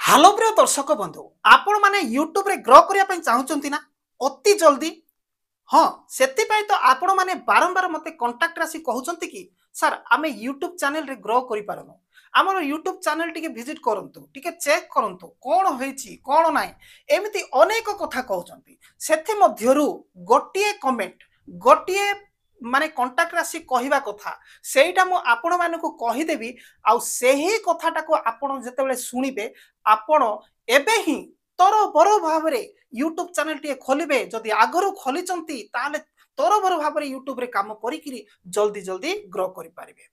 Hello प्रिय दर्शक बंधु आपण माने यूट्यूब रे ग्रो करिया पई चाहुचंती ना अति जल्दी। हाँ से तो आपण माने बारंबार मते कांटेक्ट राशि कहउचंती कि सर आमे यूट्यूब चैनल रे ग्रो करि पारनो हमर यूट्यूब चैनल टिके विजिट करंतु टिके चेक करंतु कोन होईची कोन नाइ एमिति अनेक कथा कहउचंती सेथि मध्यरु गोटिए कमेंट गोटिए माने कांटेक्ट राशि कहवा कथा सेटा मु आपण मानकु कहि देबी आ सेही कथाटा को आपण जेतेबेले सुनिबे आपण एबे ही तोर बरो भाबरे यूट्यूब चैनल टी खोलिबे जदि आगरु खोलिचंती ताले तोर बरो भाबरे यूट्यूब रे काम करिकिरी जल्दी जल्दी ग्रो करि पारिबे।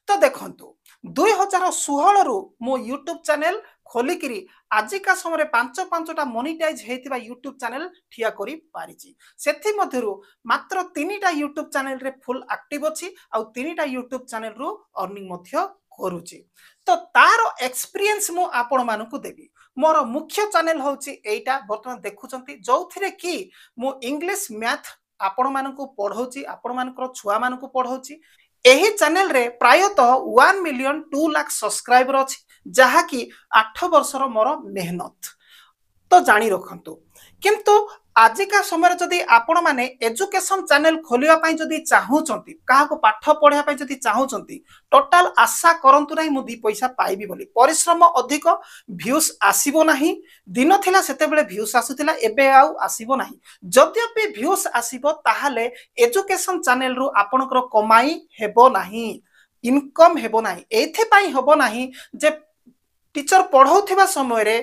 तो देखंतु 2016 रु मो यूट्यूब चैनल खोलिकिरी आजिका समय पांच पांचटा मोनिटाइज हेतिबा यूट्यूब चैनल ठिया करि पारिची सेथि मध्यरु मात्र 3टा यूट्यूब चैनल रे फुल एक्टिव अछि आ 3टा यूट्यूब चैनल रु अर्निंग मध्य करूची। तो तार एक्सपीरियंस मु आपण मानकु देबी मोर मुख्य चैनल होची एटा वर्तमान देखुचंती जोथिरे कि मु इंग्लिश मैथ आपण मानकु पढौची आपण मानकर छुआ मानकु पढौची एही चैनल रे प्रायतः 1 मिलियन 2 लाख सब्सक्राइबर अछि जहा कि 8 वर्षर मोर मेहनत तो जानी रखंतु। किंतु आजिका समय जदि आपण माने एजुकेशन चैनल खोलिया पई जदि चाहूचंती काहाको पाठ पढिया पई जदि चाहूचंती टोटल आशा करंतु नाही मु 2 पैसा पाइबी बोली परिश्रम अधिक व्यूज आसीबो नाही दिन थिला सेते बेले व्यूज आसुथिला एबे आउ आसीबो नाही जद्यपि व्यूज आसीबो ताहाले एजुकेशन चैनल रु आपनकर कमाई हेबो नाही इनकम हेबो नाही एथि पई हेबो नाही जे टीचर पढौथिबा समय रे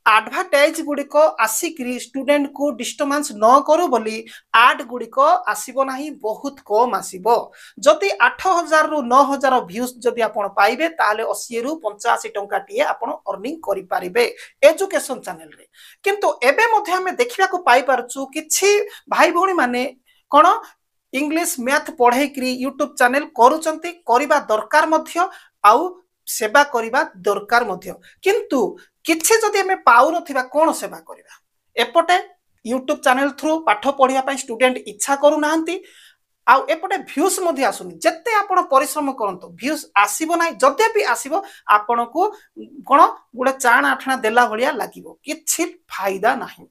एडवर्टाइज गुड़िक आसिकी स्टूडेंट को डिस्टर्बेंस न करू बोली आड गुड़िक आसीबो नाही बहुत कम आसीबो जदि 8000 रु 9000 व्यूज जदि आपण पाइबे ताले 80 रु 85 टंका टिए आपण अर्निंग करि पारिबे एजुकेशन चैनल रे। किंतु एबे मध्ये हमें देखिबा को पाई परछु किछि भाई भौणी माने कोन इंग्लिश मैथ पढै करी यूट्यूब चैनल करूचंती करिबा दरकार मध्ये आउ सेवा करिबा दरकार मध्ये किंतु किछि जदि हमें पाउ नथिबा कोन सेवा करिबा एपटे यूट्यूब चैनल थ्रू पाठ पढिया पई स्टूडेंट इच्छा करू नाहंती आ एपटे व्यूज मध्ये आसुनी जत्ते आपण परिश्रम करंतो व्यूज आसीबो नाही जद्यपि आसीबो आपण को कोन गुडे चाण आठना देला भलिया लागिबो किछि फायदा नाही।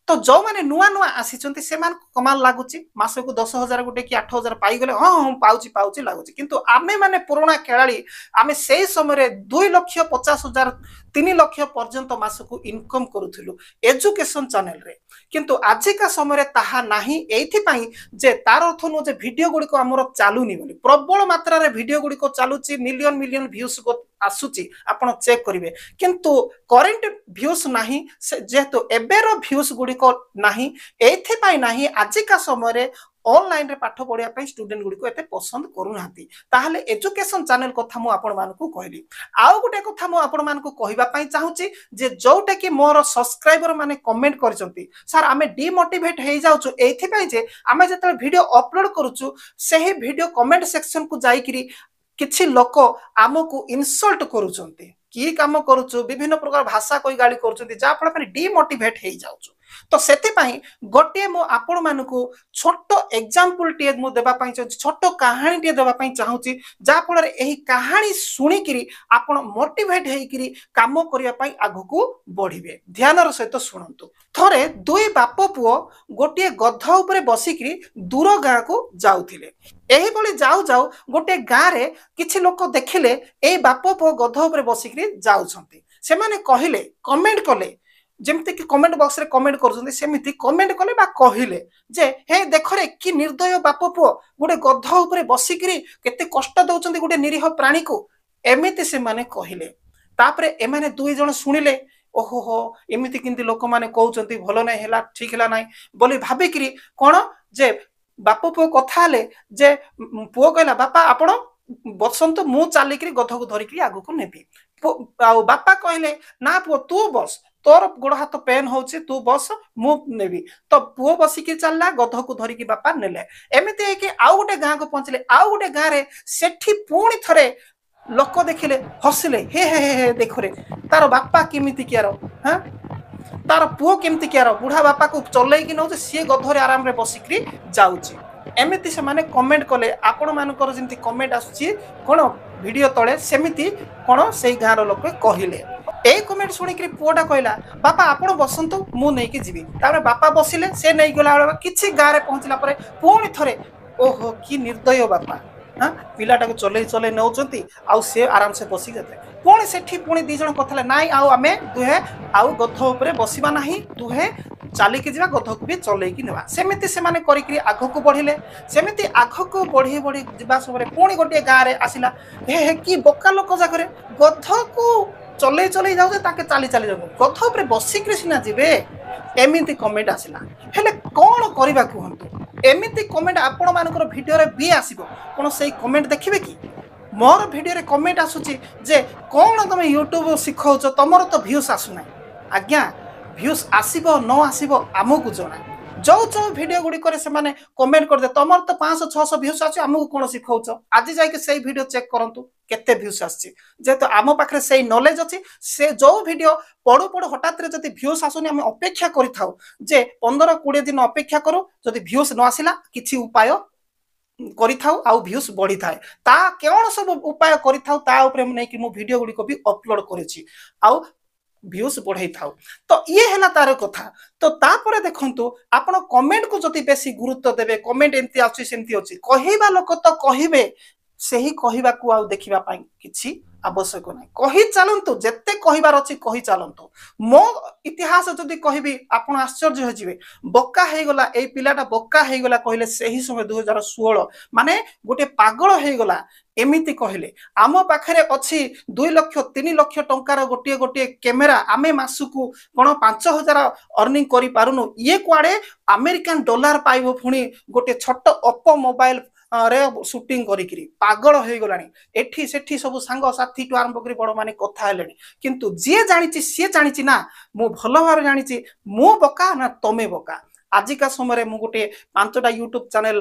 तो जो माने नुआ नुआ आसीचंती से मान कमाल लागुची मास को 10,000 गुटे कि 8,000 पाई गले हां हां पाउची लागुची किंतु आमे माने पुराना खेलाड़ी आमे सेही समय रे 2,50,000 3 लाख पर्यंत मास को इनकम करूथिलु एजुकेशन चैनल रे किंतु आजिका समय रे ताहा नाही एथि पई जे तार अर्थ नो जे वीडियो गुडी को हमर चालुनी बोली प्रबल मात्रा रे वीडियो गुडी को चालुची मिलियन मिलियन व्यूज को आसुची आपण चेक करिवे किंतु करंट व्यूज नाही जेहेतु एबेरो व्यूज गुडी को नाही एथि पई नाही आजिका समय रे ऑनलाइन रे पाठ पढिया पई स्टूडेंट गुडी को एते पसंद करू नाहंती ताहाले एजुकेशन चैनल कथा मु आपण मानकु कहली आउ गुटे कथा मु आपण मानकु कहिबा पई चाहूची जे जोटा कि मोर सब्सक्राइबर माने कमेंट करचंती सर आमे डिमोटिवेट हे जाउछु एथि पई जे आमे जतले वीडियो अपलोड करूछु सेही वीडियो कमेंट सेक्शन को जाईकरी किछि लोक आमको इनसल्ट करूचंती की काम करूछु विभिन्न प्रकार भाषा कोई गाली करूचंती जा फल माने डिमोटिवेट हे जाउछु। तो सेति पई गोटे मो आपण मानकु छोटो एग्जांपल टे मु देबा पई छोटो कहानी टे देबा पई चाहूची जा फल रे एही कहानी सुनी किरी आपण मोटिवेट हेई किरी काम करिया पई आगुकु बढ़िबे ध्यानर सहित सुनंतु। थरे दुई बाप पुओ गोटे गध ऊपर बसिकिरी दूर गाँ को जाउथिले एही बोली जाउ जाउ गोटे गाँ रे किछि लोक देखिले ए बाप पुओ गध ऊपर बसिकिरी जाउछंती से माने कहिले कमेंट कले जेमते कि कमेंट बॉक्स रे कमेंट करछंती सेमिति कमेंट कले बा कहिले जे हे देखो रे कि निर्दय बाप पुओ गोटे गध ऊपर बसिकिरी केते कष्ट दउछंती गोटे निरीह प्राणी को एमिति से माने कहिले तापरे ए माने दुई जण सुनिले ओहो हो एमिति किंती लोक माने कहउछंती भलो नै हैला ठीक हैला नै बोली भाबिकिरी कोन जे बाप पुओ कथा ले जे पुओ कहला बापा आपण बसंत मु चालिकिरी गध को धरिकिरी आगु को नेबी आ बापा कहले ना पुओ तू बस तोर गोड़ हाथ पेन होची तू बस मु नेबी तो पुओ बसिकी चलला गध को धरिकी बापा नेले एमिति है कि आउ गोटे गाँ को पहुंचले आउ गोटे गाँ रे सेठी पुणी थरे लोक देखिले हसिले हे हे हे देखो रे तार बापा केमिति कियारो हां तार पुओ केमिति कियारो बुढ़ा बापा को चलै कि नौ सी गधरे आराम रे बसिकी जाउची एमिति से माने कमेंट कले आपण मानकर जेंति कमेंट आसुची कोन ভিডিও তଳେ ସେମିତି କ'ଣ ସେଇ ଗାଁର ଲୋକ କହିଲେ। এই কমেন্ট শুଣିକି ପୁଅଟା କହିଲା ବାପା ଆପଣ ବସନ୍ତୁ ମୁଁ ନେଇକି ଯିବି। ତାପରେ ବାପା ବସିଲେ, ସେ ନେଇଗଲା ବେଳେ କିଛି ଗାଁରେ ପହଞ୍ଚିଲା ପରେ ପୁଣି ଥରେ ଓହୋ କି ନିର୍ଦ୍ଦୟ ବାପା, ହଁ ପିଲାଟାକୁ ଚଲେଇ ଚଲେଇ ନେଉଛନ୍ତି ଆଉ ସେ ଆରାମସେ ବସିକି ଯାଇଥିଲେ। ପୁଣି ସେଠି ପୁଣି ଦି ଜଣ କଥା ହେଲା, ନାଇଁ ଆଉ ଆମେ ଦୁହେଁ ଆଉ ଗଧ ଉପରେ ବସିବା ନାହିଁ, ଦୁହେଁ ଚାଲିକି ଯିବା, ଗଧକୁ ବି ଚଲେଇକି ନେବା। ସେମିତି ସେମାନେ କରିକି ଆଗକୁ ବଢ଼ିଲେ। ସେମିତି ଆଗକୁ ବଢ଼ି ବଢ଼ି ଯିବା ସମୟରେ ପୁଣି ଗୋଟିଏ ଗାଁରେ ଆସିଲା, ହେ ହେ କି ବୋକା ଲୋକ ଜାଗାରେ ଗଧକୁ ଚଲେଇ ଚଲେଇ ଯାଉଛେ, ତାକେ ଚାଲି ଚାଲି ଯାଉଛନ୍ତି, ଗଧ ଉପରେ ବସିକିରି ସିନା ଯିବେ। ଏମିତି କମେଣ୍ଟ ଆସିଲା। ହେଲେ କ'ଣ କରିବା କୁହନ୍ତୁ? ଏମିତି କମେଣ୍ଟ ଆପଣମାନଙ୍କର ଭିଡ଼ିଓରେ ବି ଆସିବ, କ'ଣ ସେଇ କମେଣ୍ଟ ଦେଖିବେ କି? ମୋର ଭିଡ଼ିଓରେ କମେଣ୍ଟ ଆସୁଛି ଯେ କ'ଣ ତମେ ୟୁଟ୍ୟୁବ ଶିଖାଉଛ, ତମର ତ ଭ୍ୟୁସ୍ ଆସୁନାହିଁ। ଆଜ୍ଞା ଭ୍ୟୁସ୍ ଆସିବ ନ ଆସିବ ଆମକୁ ଜଣା। ଯୋଉ ଯୋଉ ଭିଡ଼ିଓ ଗୁଡ଼ିକରେ ସେମାନେ କମେଣ୍ଟ କରିଦେ ତମର ତ 500-600 ଭ୍ୟୁସ୍ ଆସୁଛି, ଆମକୁ କ'ଣ ଶିଖାଉଛ? ଆଜି ଯାଇକି ସେଇ ଭିଡ଼ିଓ ଚେକ୍ କରନ୍ତୁ କେତେ ଭ୍ୟୁସ୍ ଆସିଛି। ଯେହେତୁ ଆମ ପାଖରେ ସେଇ ନଲେଜ ଅଛି, ସେ ଯୋଉ ଭିଡ଼ିଓ ପଡ଼ୁ ପଡ଼ୁ ହଠାତ୍ରେ ଯଦି ଭ୍ୟୁସ୍ ଆସୁନି, ଆମେ ଅପେକ୍ଷା କରିଥାଉ ଯେ 15-20 ଦିନ ଅପେକ୍ଷା କରୁ, ଯଦି ଭ୍ୟୁସ୍ ନ ଆସିଲା କିଛି ଉପାୟ କରିଥାଉ ଆଉ ଭ୍ୟୁସ୍ ବଢ଼ିଥାଏ। ତା କ'ଣ ସବୁ ଉପାୟ କରିଥାଉ ତା ଉପରେ ନେଇକି ମୁଁ ଭିଡ଼ିଓ ଗୁଡ଼ିକ ବି ଅପଲୋଡ଼ କରିଛି, ଆଉ ଭ୍ୟୁସ୍ ବଢ଼େଇଥାଉ। ତ ଇଏ ହେଲା ତାର କଥା। ତ ତାପରେ ଦେଖନ୍ତୁ, ଆପଣ କମେଣ୍ଟକୁ ଯଦି ବେଶୀ ଗୁରୁତ୍ୱ ଦେବେ, କମେଣ୍ଟ ଏମିତି ଆସୁଛି ସେମିତି ଅଛି, କହିବା ଲୋକ ତ କହିବେ, ସେହି କହିବାକୁ ଆଉ ଦେଖିବା ପାଇଁ କିଛି ଆବଶ୍ୟକ ନାହିଁ। କହି ଚାଲନ୍ତୁ, ଯେତେ କହିବାର ଅଛି କହି ଚାଲନ୍ତୁ। ମୋ ଇତିହାସ ଯଦି କହିବି ଆପଣ ଆଶ୍ଚର୍ଯ୍ୟ ହେଇଯିବେ। ବୋକା ହେଇଗଲା, ଏଇ ପିଲାଟା ବୋକା ହେଇଗଲା କହିଲେ ସେହି ସମୟ 2016, ମାନେ ଗୋଟେ ପାଗଳ ହେଇଗଲା ଏମିତି କହିଲେ। ଆମ ପାଖରେ ଅଛି 2 ଲକ୍ଷ 3 ଲକ୍ଷ ଟଙ୍କାର ଗୋଟିଏ ଗୋଟିଏ କ୍ୟାମେରା, ଆମେ ମାସକୁ କ'ଣ 5,000 ଅର୍ନିଂ କରିପାରୁନୁ, ଇଏ କୁଆଡ଼େ ଆମେରିକାନ ଡଲାର ପାଇବ, ପୁଣି ଗୋଟେ ଛୋଟ ଓପୋ ମୋବାଇଲ ରେ ସୁଟିଂ କରିକିରି ପାଗଳ ହେଇଗଲାଣି। ଏଠି ସେଠି ସବୁ ସାଙ୍ଗସାଥିଠୁ ଆରମ୍ଭ କରି ବଡ଼ମାନେ କଥା ହେଲେଣି। କିନ୍ତୁ ଯିଏ ଜାଣିଛି ସିଏ ଜାଣିଛି ନା, ମୁଁ ଭଲ ଭାବରେ ଜାଣିଛି ମୁଁ ବୋକା ନା ତମେ ବୋକା। ଆଜିକା ସମୟରେ ମୁଁ ଗୋଟେ 5ଟା ୟୁଟ୍ୟୁବ ଚ୍ୟାନେଲ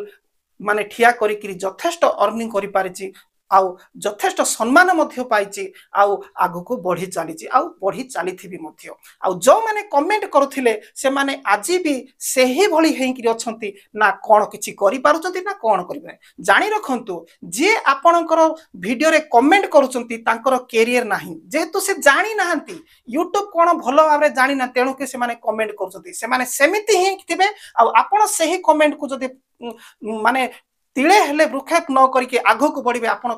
ମାନେ ଠିଆ କରିକିରି ଯଥେଷ୍ଟ ଅର୍ନିଂ କରିପାରିଛି, ଆଉ ଯଥେଷ୍ଟ ସମ୍ମାନ ମଧ୍ୟ ପାଇଛି, ଆଉ ଆଗକୁ ବଢ଼ି ଚାଲିଛି, ଆଉ ବଢ଼ି ଚାଲିଥିବି ମଧ୍ୟ। ଆଉ ଯେଉଁମାନେ କମେଣ୍ଟ କରୁଥିଲେ ସେମାନେ ଆଜି ବି ସେହିଭଳି ହେଇକିରି ଅଛନ୍ତି, ନା କ'ଣ କିଛି କରିପାରୁଛନ୍ତି ନା କ'ଣ କରିବେ। ଜାଣି ରଖନ୍ତୁ, ଯିଏ ଆପଣଙ୍କର ଭିଡ଼ିଓରେ କମେଣ୍ଟ କରୁଛନ୍ତି ତାଙ୍କର କ୍ୟାରିୟର ନାହିଁ, ଯେହେତୁ ସେ ଜାଣିନାହାନ୍ତି ୟୁଟ୍ୟୁବ କ'ଣ ଭଲ ଭାବରେ ଜାଣିନାହାନ୍ତି, ତେଣୁକି ସେମାନେ କମେଣ୍ଟ କରୁଛନ୍ତି। ସେମାନେ ସେମିତି ହିଁ ଥିବେ, ଆଉ ଆପଣ ସେହି କମେଣ୍ଟକୁ ଯଦି ମାନେ ତିଳେ ହେଲେ ଭ୍ରୂକ୍ଷେପ ନ କରିକି ଆଗକୁ ବଢ଼ିବେ, ଆପଣ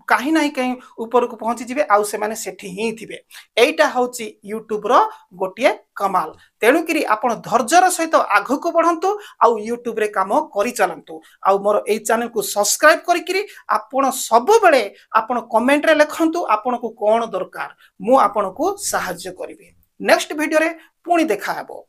କାହିଁ ନାହିଁ କାହିଁ ଉପରକୁ ପହଞ୍ଚିଯିବେ, ଆଉ ସେମାନେ ସେଠି ହିଁ ଥିବେ। ଏଇଟା ହେଉଛି ୟୁଟ୍ୟୁବର ଗୋଟିଏ କମାଲ। ତେଣୁକରି ଆପଣ ଧୈର୍ଯ୍ୟର ସହିତ ଆଗକୁ ବଢ଼ନ୍ତୁ, ଆଉ ୟୁଟ୍ୟୁବରେ କାମ କରିଚାଲନ୍ତୁ। ଆଉ ମୋର ଏଇ ଚ୍ୟାନେଲକୁ ସବସ୍କ୍ରାଇବ କରିକିରି ଆପଣ ସବୁବେଳେ ଆପଣ କମେଣ୍ଟରେ ଲେଖନ୍ତୁ ଆପଣଙ୍କୁ କ'ଣ ଦରକାର, ମୁଁ ଆପଣଙ୍କୁ ସାହାଯ୍ୟ କରିବି। ନେକ୍ସଟ ଭିଡ଼ିଓରେ ପୁଣି ଦେଖା ହେବ।